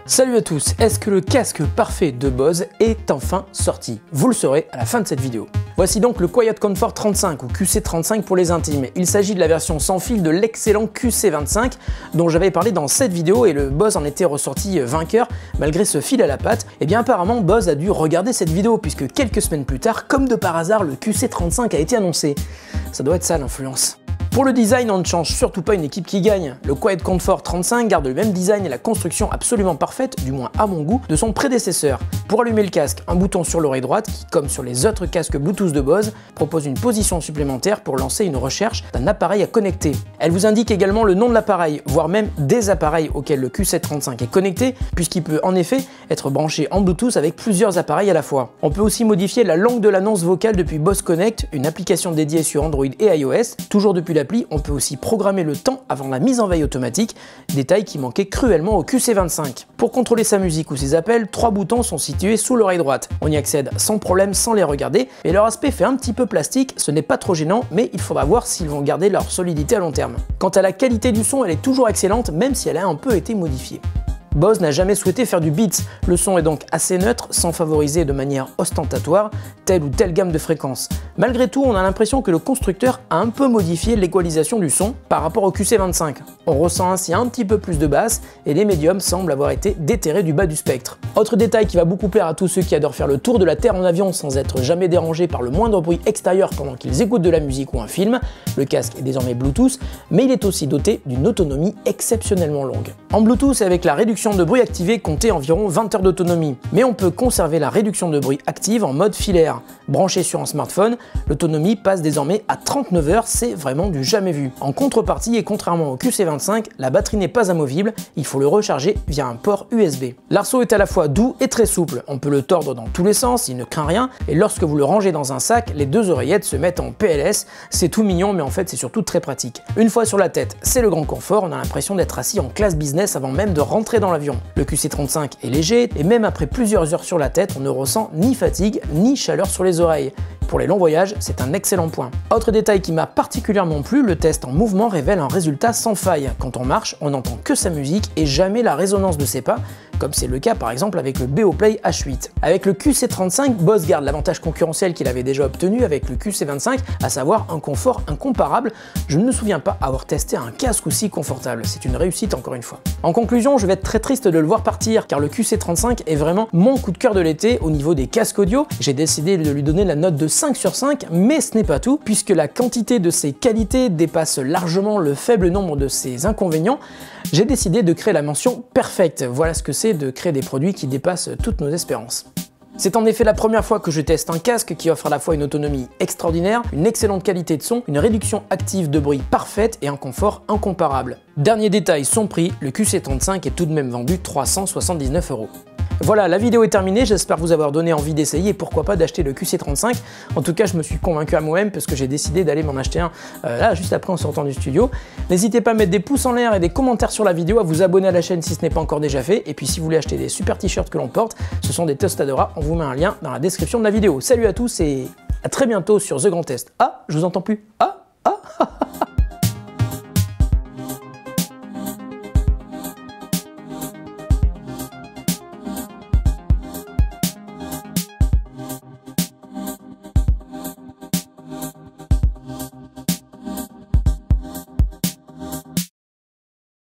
Salut à tous, est-ce que le casque parfait de Bose est enfin sorti? Vous le saurez à la fin de cette vidéo. Voici donc le Quiet Comfort 35 ou QC35 pour les intimes. Il s'agit de la version sans fil de l'excellent QC25 dont j'avais parlé dans cette vidéo et le Bose en était ressorti vainqueur malgré ce fil à la patte. Et bien apparemment Bose a dû regarder cette vidéo puisque quelques semaines plus tard, comme de par hasard, le QC35 a été annoncé. Ça doit être ça l'influence. Pour le design, on ne change surtout pas une équipe qui gagne. Le Quiet Comfort 35 garde le même design et la construction absolument parfaite, du moins à mon goût, de son prédécesseur. Pour allumer le casque, un bouton sur l'oreille droite qui, comme sur les autres casques Bluetooth de Bose, propose une position supplémentaire pour lancer une recherche d'un appareil à connecter. Elle vous indique également le nom de l'appareil, voire même des appareils auxquels le QC35 est connecté, puisqu'il peut en effet être branché en Bluetooth avec plusieurs appareils à la fois. On peut aussi modifier la langue de l'annonce vocale depuis Bose Connect, une application dédiée sur Android et iOS. Toujours depuis l'appli, on peut aussi programmer le temps avant la mise en veille automatique, détail qui manquait cruellement au QC25. Pour contrôler sa musique ou ses appels, 3 boutons sont situés sous l'oreille droite. On y accède sans problème sans les regarder, et leur aspect fait un petit peu plastique, ce n'est pas trop gênant, mais il faudra voir s'ils vont garder leur solidité à long terme. Quant à la qualité du son, elle est toujours excellente, même si elle a un peu été modifiée. Bose n'a jamais souhaité faire du beats, le son est donc assez neutre, sans favoriser de manière ostentatoire telle ou telle gamme de fréquences. Malgré tout, on a l'impression que le constructeur a un peu modifié l'équalisation du son par rapport au QC25. On ressent ainsi un petit peu plus de basse et les médiums semblent avoir été déterrés du bas du spectre. Autre détail qui va beaucoup plaire à tous ceux qui adorent faire le tour de la Terre en avion sans être jamais dérangés par le moindre bruit extérieur pendant qu'ils écoutent de la musique ou un film, le casque est désormais Bluetooth, mais il est aussi doté d'une autonomie exceptionnellement longue. En Bluetooth, avec la réduction de bruit activé, comptez environ 20 heures d'autonomie, mais on peut conserver la réduction de bruit active en mode filaire. Branché sur un smartphone, l'autonomie passe désormais à 39 heures, c'est vraiment du jamais vu. En contrepartie, et contrairement au QC25, la batterie n'est pas amovible, il faut le recharger via un port USB. L'arceau est à la fois doux et très souple, on peut le tordre dans tous les sens, il ne craint rien, et lorsque vous le rangez dans un sac, les deux oreillettes se mettent en PLS, c'est tout mignon mais en fait c'est surtout très pratique. Une fois sur la tête, c'est le grand confort, on a l'impression d'être assis en classe business avant même de rentrer dans l'avion. Le QC35 est léger, et même après plusieurs heures sur la tête, on ne ressent ni fatigue ni chaleur sur les oreilles. Pour les longs voyages, c'est un excellent point. Autre détail qui m'a particulièrement plu, le test en mouvement révèle un résultat sans faille. Quand on marche, on n'entend que sa musique et jamais la résonance de ses pas, comme c'est le cas par exemple avec le Beoplay H8. Avec le QC35, Bose garde l'avantage concurrentiel qu'il avait déjà obtenu avec le QC25, à savoir un confort incomparable. Je ne me souviens pas avoir testé un casque aussi confortable, c'est une réussite encore une fois. En conclusion, je vais être très triste de le voir partir, car le QC35 est vraiment mon coup de cœur de l'été au niveau des casques audio. J'ai décidé de lui donner la note de 5 sur 5, mais ce n'est pas tout, puisque la quantité de ses qualités dépasse largement le faible nombre de ses inconvénients. J'ai décidé de créer la mention perfecte. Voilà ce que c'est de créer des produits qui dépassent toutes nos espérances. C'est en effet la première fois que je teste un casque qui offre à la fois une autonomie extraordinaire, une excellente qualité de son, une réduction active de bruit parfaite et un confort incomparable. Dernier détail, son prix, le QC35 est tout de même vendu 379 €. Voilà, la vidéo est terminée, j'espère vous avoir donné envie d'essayer et pourquoi pas d'acheter le QC35. En tout cas, je me suis convaincu à moi-même parce que j'ai décidé d'aller m'en acheter un là, juste après en sortant du studio. N'hésitez pas à mettre des pouces en l'air et des commentaires sur la vidéo, à vous abonner à la chaîne si ce n'est pas encore déjà fait. Et puis si vous voulez acheter des super t-shirts que l'on porte, ce sont des Tostadora, on vous met un lien dans la description de la vidéo. Salut à tous et à très bientôt sur The Grand Test. Ah, je vous entends plus. Ah